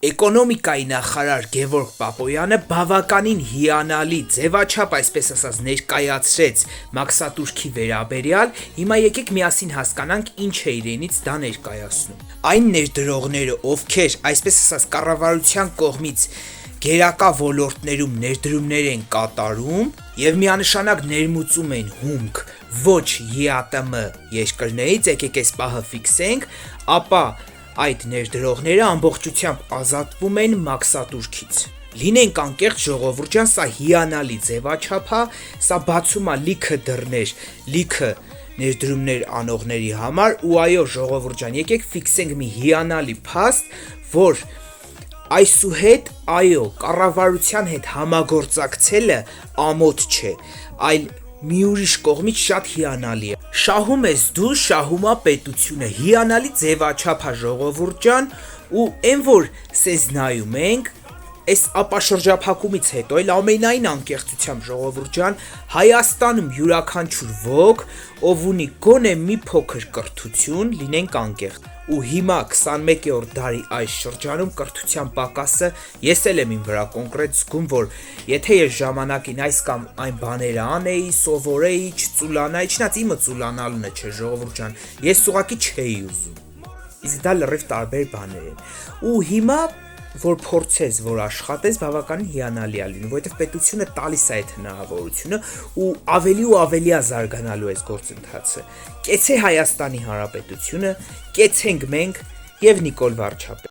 Էկոնոմիկայի նախարար Գևորգ Պապոյանը բավականին հիանալի ձևաչափ, այսպես ասած, ներկայացրեց մաքսատուրքի վերաբերյալ, հիմա եկեք միասին հասկանանք ինչ է իրենից դա ներկայացնում։ Այն ներդրողները, ովքեր, այսպես ասած, կառավարության կողմից գերակա ոլորտներում ներդրումներ են կատարում եւ միանշանակ ներմուծում են հումք ոչ ԵԱՏՄ երկրներից, եկեք այս պահը ֆիքսենք, ապա այդ ներդրողները ամբողջությամբ ազատվում են մաքսատուրքից։ Լինենք անկեղծ ժողովուրդ ջան, սա հիանալի ձևաչափ է, սա բացում է լիքը դռներ, լիքը ներդրումներ անողների համար ու այո ժողովուրդ ջան, եկեք ֆիքսենք մի հիանալի փաստ, որ այսուհետ այո կառավարության հետ համագործակցելը ամոթ չէ, այլ մի ուրիշ կողմից շատ հիանալի է։ Շահում ես դու, շահում է պետությունը, հիանալի ձևաչափ է ժողովուրդ ջան, ու այն որ սեզ նայում ենք, այս ապաշրջափակումից հետո էլ ամենայն անկեղծությամբ ժողովուրդ ջան, Հայաստանում յուրաքանչյուր ոք, ով ունի գոնե մի փոքր կրթություն, լինենք անկեղծ, ու հիմա 21-րդ դարի այս շրջանում կրթության պակասը ես էլ եմ իմ վրա կոնկրետ զգում, որ եթե ես ժամանակին այս կամ այն բաները անեի, սովորեի, չծուլանայի, չնայած իմը ծուլանալն չէ ժողովուրդ ջան, ես ուղղակի չէի ուզում։ Իսկ դա լրիվ տարբեր բաներ են։ Ու հիմա որ փորձես, որ աշխատես, բավականին հիանալի է լինում, որովհետև պետությունը տալիս է այդ հնարավորությունը ու ավելի է զարգանալու այս գործընթացը։ Կեցե Հայաստանի Հանրապետությունը, կեցենք մենք եւ Նիկոլ Վարչապետը։